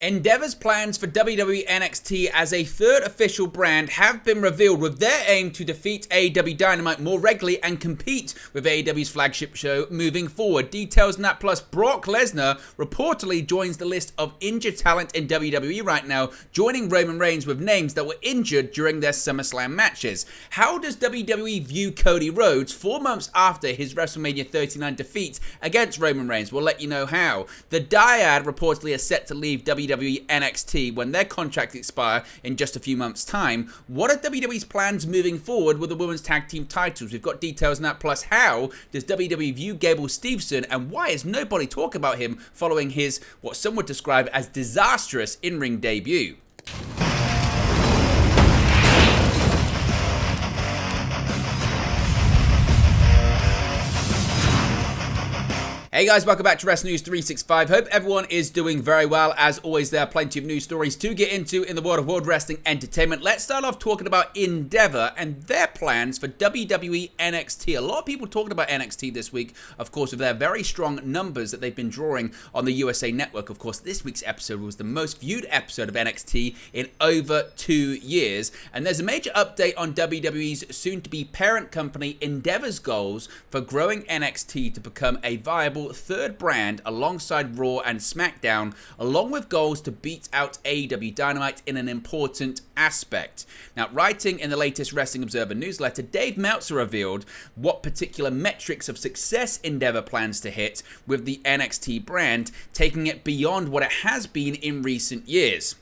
Endeavor's plans for WWE NXT as a third official brand have been revealed, with their aim to defeat AEW Dynamite more regularly and compete with AEW's flagship show moving forward. Details on that, plus Brock Lesnar reportedly joins the list of injured talent in WWE right now, joining Roman Reigns with names that were injured during their SummerSlam matches. How does WWE view Cody Rhodes 4 months after his WrestleMania 39 defeat against Roman Reigns? We'll let you know how. The Dyad reportedly is set to leave WWE NXT when their contracts expire in just a few months' time. What are WWE's plans moving forward with the women's tag team titles? We've got details on that, plus how does WWE view Gable Stevenson, and why is nobody talking about him following his, what some would describe as, disastrous in-ring debut? Hey guys, welcome back to Wrestling News 365. Hope everyone is doing very well. As always, there are plenty of news stories to get into in the world of World Wrestling Entertainment. Let's start off talking about Endeavor and their plans for WWE NXT. A lot of people talking about NXT this week, of course, with their very strong numbers that they've been drawing on the USA Network. Of course, this week's episode was the most viewed episode of NXT in over 2 years. And there's a major update on WWE's soon-to-be parent company Endeavor's goals for growing NXT to become a viable third brand alongside Raw and SmackDown, along with goals to beat out AEW Dynamite in an important aspect. Now, writing in the latest Wrestling Observer newsletter, Dave Meltzer revealed what particular metrics of success Endeavor plans to hit with the NXT brand, taking it beyond what it has been in recent years,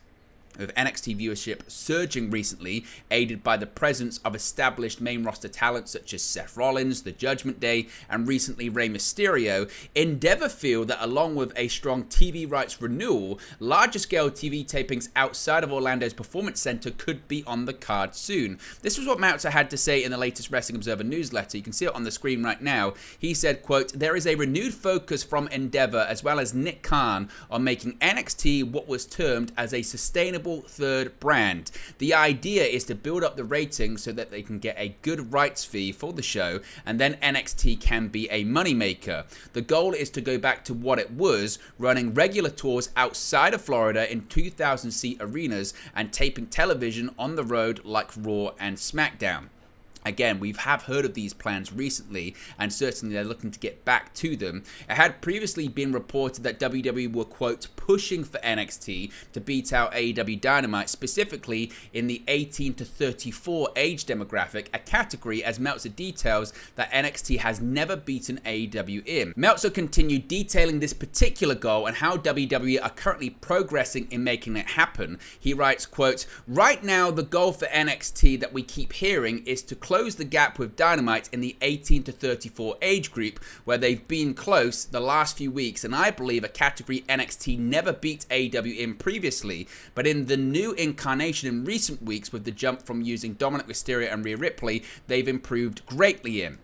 with NXT viewership surging recently, aided by the presence of established main roster talent such as Seth Rollins, The Judgment Day, and recently Rey Mysterio. Endeavor feel that along with a strong TV rights renewal, larger scale TV tapings outside of Orlando's Performance Center could be on the card soon. This was what Meltzer had to say in the latest Wrestling Observer newsletter. You can see it on the screen right now. He said, quote, "There is a renewed focus from Endeavor as well as Nick Khan on making NXT what was termed as a sustainable third brand. The idea is to build up the ratings so that they can get a good rights fee for the show, and then NXT can be a moneymaker. The goal is to go back to what it was, running regular tours outside of Florida in 2,000-seat arenas and taping television on the road like Raw and SmackDown." Again, we have heard of these plans recently, and certainly they're looking to get back to them. It had previously been reported that WWE were, quote, pushing for NXT to beat out AEW Dynamite, specifically in the 18 to 34 age demographic, a category, as Meltzer details, that NXT has never beaten AEW in. Meltzer continued detailing this particular goal and how WWE are currently progressing in making it happen. He writes, quote, "Right now, the goal for NXT that we keep hearing is to close the gap with Dynamite in the 18 to 34 age group, where they've been close the last few weeks, and I believe a category NXT never beat AEW in previously, but in the new incarnation in recent weeks with the jump from using Dominic Mysterio and Rhea Ripley, they've improved greatly in.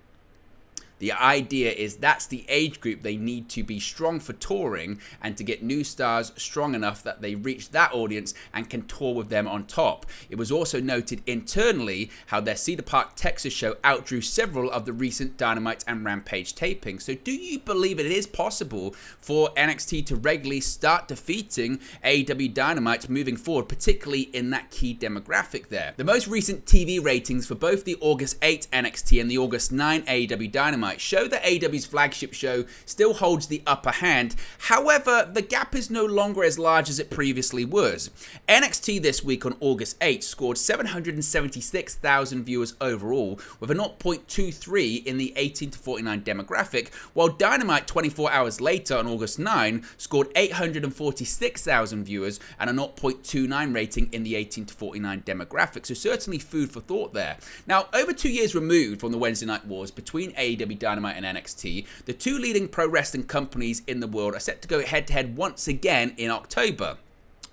The idea is that's the age group they need to be strong for touring and to get new stars strong enough that they reach that audience and can tour with them on top." It was also noted internally how their Cedar Park, Texas show outdrew several of the recent Dynamite and Rampage tapings. So do you believe it is possible for NXT to regularly start defeating AEW Dynamite moving forward, particularly in that key demographic there? The most recent TV ratings for both the August 8 NXT and the August 9 AEW Dynamite show that AEW's flagship show still holds the upper hand. However, the gap is no longer as large as it previously was. NXT this week on August 8 scored 776,000 viewers overall, with a 0.23 in the 18 to 49 demographic, while Dynamite 24 hours later on August 9 scored 846,000 viewers and a 0.29 rating in the 18 to 49 demographic. So certainly food for thought there. Now, over 2 years removed from the Wednesday Night Wars between AEW Dynamite and NXT, the two leading pro wrestling companies in the world are set to go head-to-head once again in October.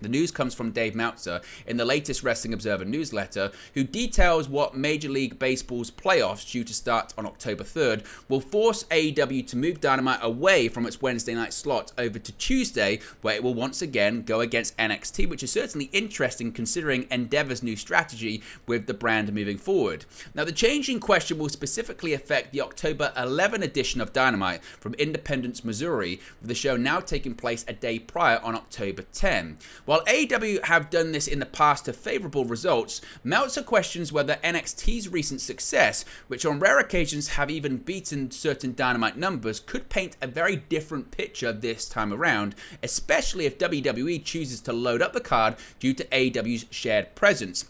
The news comes from Dave Meltzer in the latest Wrestling Observer newsletter, who details what Major League Baseball's playoffs, due to start on October 3rd, will force AEW to move Dynamite away from its Wednesday night slot over to Tuesday, where it will once again go against NXT, which is certainly interesting considering Endeavor's new strategy with the brand moving forward. Now, the change in question will specifically affect the October 11 edition of Dynamite from Independence, Missouri, with the show now taking place a day prior on October 10. While AEW have done this in the past to favorable results, Meltzer questions whether NXT's recent success, which on rare occasions have even beaten certain Dynamite numbers, could paint a very different picture this time around, especially if WWE chooses to load up the card due to AEW's shared presence.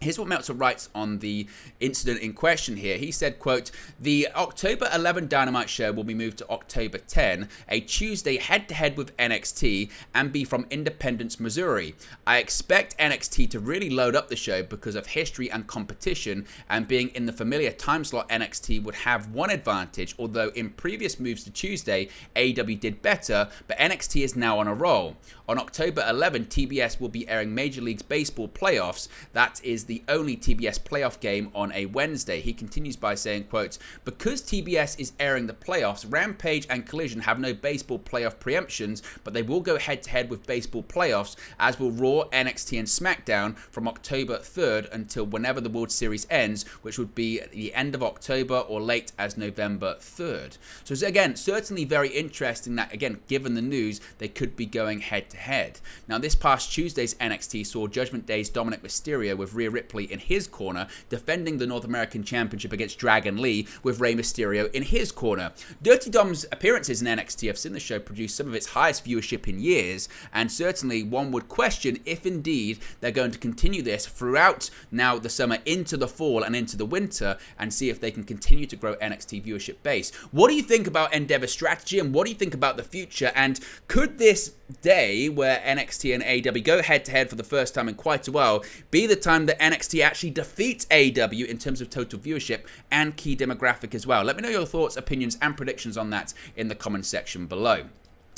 Here's what Meltzer writes on the incident in question here. He said, quote, "The October 11 Dynamite show will be moved to October 10, a Tuesday head-to-head with NXT, and be from Independence, Missouri. I expect NXT to really load up the show because of history and competition, and being in the familiar time slot, NXT would have one advantage, although in previous moves to Tuesday, AEW did better, but NXT is now on a roll. On October 11, TBS will be airing Major League Baseball playoffs. That is the only TBS playoff game on a Wednesday." He continues by saying, quote, "Because TBS is airing the playoffs, Rampage and Collision have no baseball playoff preemptions, but they will go head-to-head with baseball playoffs, as will Raw, NXT, and SmackDown from October 3rd until whenever the World Series ends, which would be the end of October or late as November 3rd. So again, certainly very interesting that, again, given the news, they could be going head-to-head. Now, this past Tuesday's NXT saw Judgment Day's Dominic Mysterio with Rhea Ripley in his corner, defending the North American Championship against Dragon Lee with Rey Mysterio in his corner. Dirty Dom's appearances in NXT have seen the show produce some of its highest viewership in years, and certainly one would question if indeed they're going to continue this throughout now the summer into the fall and into the winter, and see if they can continue to grow NXT viewership base. What do you think about Endeavor's strategy, and what do you think about the future, and could this day where NXT and AEW go head-to-head for the first time in quite a while be the time that NXT actually defeats AEW in terms of total viewership and key demographic as well? Let me know your thoughts, opinions, and predictions on that in the comment section below.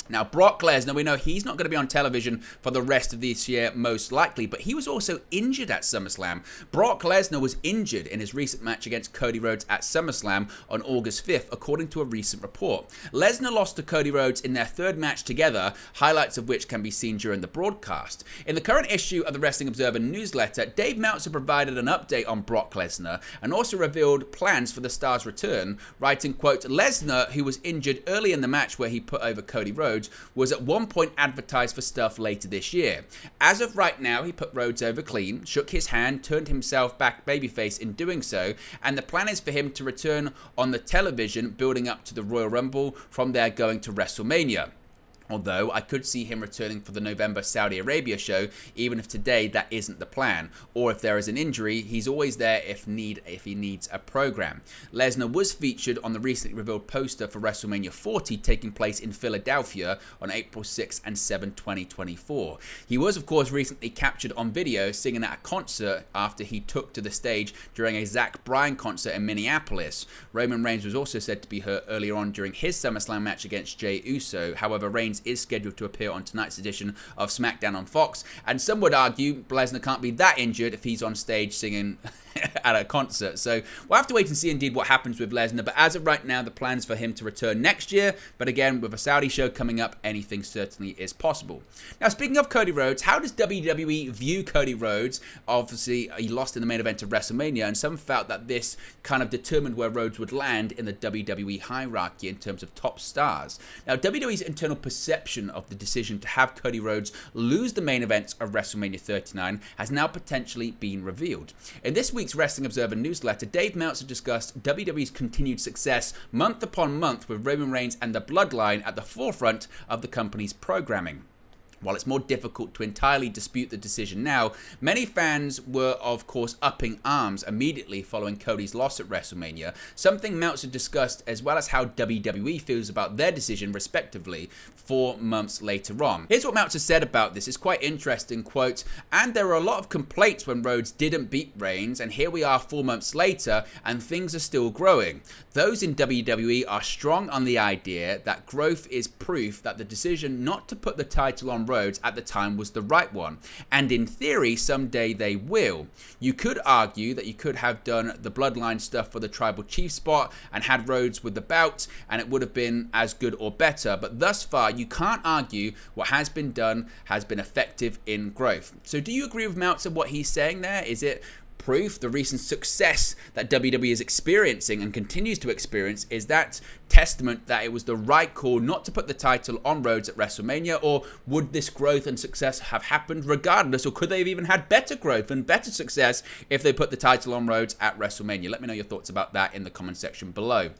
Now, Brock Lesnar, we know he's not going to be on television for the rest of this year, most likely, but he was also injured at SummerSlam. Brock Lesnar was injured in his recent match against Cody Rhodes at SummerSlam on August 5th, according to a recent report. Lesnar lost to Cody Rhodes in their third match together, highlights of which can be seen during the broadcast. In the current issue of the Wrestling Observer newsletter, Dave Meltzer provided an update on Brock Lesnar and also revealed plans for the star's return, writing, quote, "Lesnar, who was injured early in the match where he put over Cody Rhodes, was at one point advertised for stuff later this year. As of right now, he put Rhodes over clean, shook his hand, turned himself back babyface in doing so, and the plan is for him to return on the television building up to the Royal Rumble, from there going to WrestleMania. Although I could see him returning for the November Saudi Arabia show, even if today that isn't the plan. Or if there is an injury, he's always there if he needs a program." Lesnar was featured on the recently revealed poster for WrestleMania 40 taking place in Philadelphia on April 6 and 7, 2024. He was, of course, recently captured on video singing at a concert after he took to the stage during a Zach Bryan concert in Minneapolis. Roman Reigns was also said to be hurt earlier on during his SummerSlam match against Jey Uso. However, Reigns is scheduled to appear on tonight's edition of SmackDown on Fox, and some would argue Lesnar can't be that injured if he's on stage singing at a concert. So we'll have to wait and see indeed what happens with Lesnar, but as of right now, the plans for him to return next year, but again, with a Saudi show coming up, anything certainly is possible. Now, speaking of Cody Rhodes, how does WWE view Cody Rhodes? Obviously, he lost in the main event of WrestleMania, and some felt that this kind of determined where Rhodes would land in the WWE hierarchy in terms of top stars. Now, WWE's internal perception of the decision to have Cody Rhodes lose the main event of WrestleMania 39 has now potentially been revealed. In this week's Wrestling Observer newsletter, Dave Meltzer discussed WWE's continued success month upon month with Roman Reigns and the Bloodline at the forefront of the company's programming. While it's more difficult to entirely dispute the decision now, many fans were, of course, upping arms immediately following Cody's loss at WrestleMania, something Meltzer discussed, as well as how WWE feels about their decision, respectively, 4 months later on. Here's what Meltzer said about this. It's quite interesting, quote, "And there were a lot of complaints when Rhodes didn't beat Reigns, and here we are 4 months later, and things are still growing. Those in WWE are strong on the idea that growth is proof that the decision not to put the title on Rhodes at the time was the right one, and in theory someday they will. You could argue that you could have done the Bloodline stuff for the Tribal Chief spot and had Rhodes with the bout, and it would have been as good or better, but thus far you can't argue what has been done has been effective in growth." So do you agree with Meltzer, what he's saying there? Is it proof, the recent success that WWE is experiencing and continues to experience, is that testament that it was the right call not to put the title on Rhodes at WrestleMania? Or would this growth and success have happened regardless, or could they have even had better growth and better success if they put the title on Rhodes at WrestleMania? Let me know your thoughts about that in the comment section below.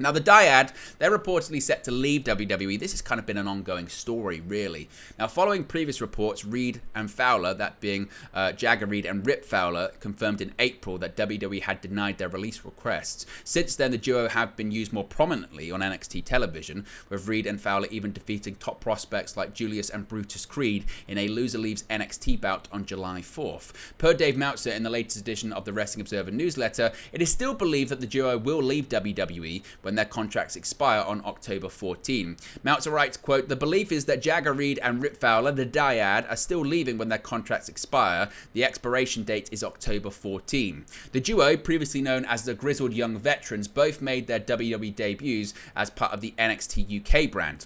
Now, the Dyad, they're reportedly set to leave WWE. This has kind of been an ongoing story, really. Now, following previous reports, Reed and Fowler, that being Jagger Reed and Rip Fowler, confirmed in April that WWE had denied their release requests. Since then, the duo have been used more prominently on NXT television, with Reed and Fowler even defeating top prospects like Julius and Brutus Creed in a Loser Leaves NXT bout on July 4th. Per Dave Meltzer in the latest edition of the Wrestling Observer newsletter, it is still believed that the duo will leave WWE when their contracts expire on October 14. Meltzer writes, quote, "The belief is that Jagger Reed and Rip Fowler, the Dyad, are still leaving when their contracts expire. The expiration date is October 14. The duo, previously known as the Grizzled Young Veterans, both made their WWE debuts as part of the NXT UK brand.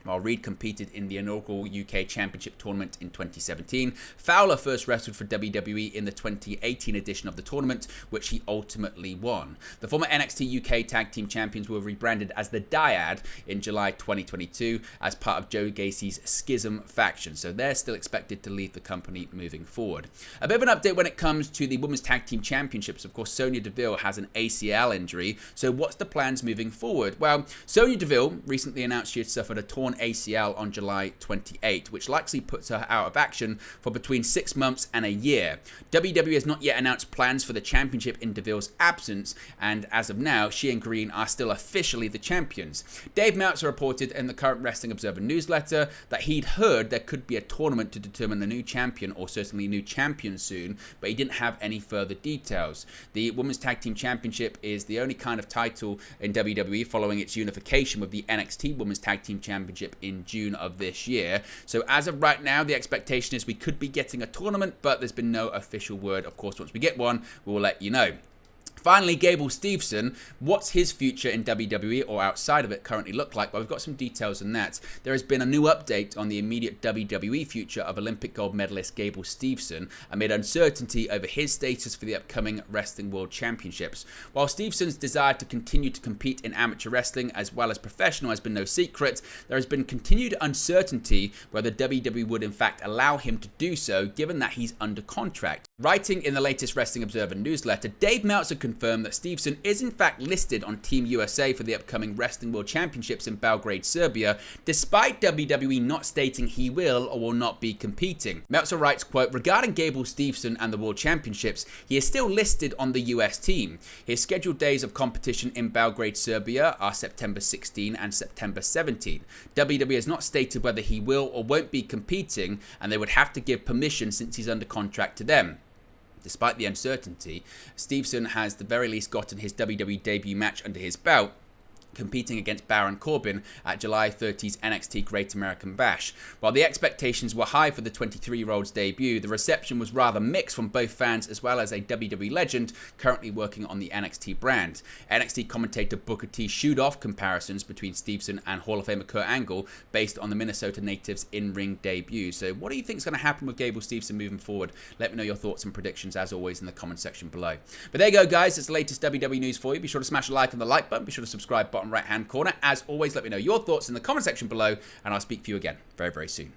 While Reed competed in the inaugural UK Championship tournament in 2017, Fowler first wrestled for WWE in the 2018 edition of the tournament, which he ultimately won. The former NXT UK Tag Team Champions were rebranded as the Dyad in July 2022 as part of Joe Gacy's Schism faction, so they're still expected to leave the company moving forward. A bit of an update when it comes to the Women's Tag Team Championships. Of course, Sonya Deville has an ACL injury, so what's the plans moving forward? Well, Sonya Deville recently announced she had suffered a torn ACL on July 28, which likely puts her out of action for between 6 months and a year. WWE has not yet announced plans for the championship in Deville's absence, and as of now, she and Green are still officially the champions. Dave Meltzer reported in the current Wrestling Observer newsletter that he'd heard there could be a tournament to determine the new champion, or certainly a new champion soon, but he didn't have any further details. The Women's Tag Team Championship is the only kind of title in WWE following its unification with the NXT Women's Tag Team Championship in June of this year. So as of right now, the expectation is we could be getting a tournament, but there's been no official word. Of course, once we get one, we'll let you know. Finally, Gable Stevenson, what's his future in WWE or outside of it currently look like? Well, we've got some details on that. There has been a new update on the immediate WWE future of Olympic gold medalist Gable Stevenson amid uncertainty over his status for the upcoming Wrestling World Championships. While Stevenson's desire to continue to compete in amateur wrestling as well as professional has been no secret, there has been continued uncertainty whether WWE would in fact allow him to do so, given that he's under contract. Writing in the latest Wrestling Observer newsletter, Dave Meltzer confirmed that Stevenson is in fact listed on Team USA for the upcoming Wrestling World Championships in Belgrade, Serbia, despite WWE not stating he will or will not be competing. Meltzer writes, quote, "Regarding Gable Stevenson and the World Championships, he is still listed on the US team. His scheduled days of competition in Belgrade, Serbia are September 16 and September 17. WWE has not stated whether he will or won't be competing, and they would have to give permission since he's under contract to them." Despite the uncertainty, Stevenson has the very least gotten his WWE debut match under his belt, competing against Baron Corbin at July 30's NXT Great American Bash. While the expectations were high for the 23-year-old's debut, the reception was rather mixed from both fans as well as a WWE legend currently working on the NXT brand. NXT commentator Booker T shooed off comparisons between Stevenson and Hall of Famer Kurt Angle based on the Minnesota native's in-ring debut. So what do you think is going to happen with Gable Stevenson moving forward? Let me know your thoughts and predictions as always in the comment section below. But there you go, guys. It's the latest WWE news for you. Be sure to smash a like on the like button. Be sure to subscribe button right hand corner. As always, let me know your thoughts in the comment section below, and I'll speak to you again very, very soon.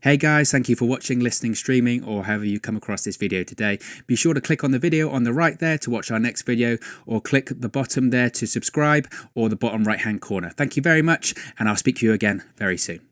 Hey guys, thank you for watching, listening, streaming, or however you come across this video today. Be sure to click on the video on the right there to watch our next video, or click the bottom there to subscribe, or the bottom right hand corner. Thank you very much, and I'll speak to you again very soon.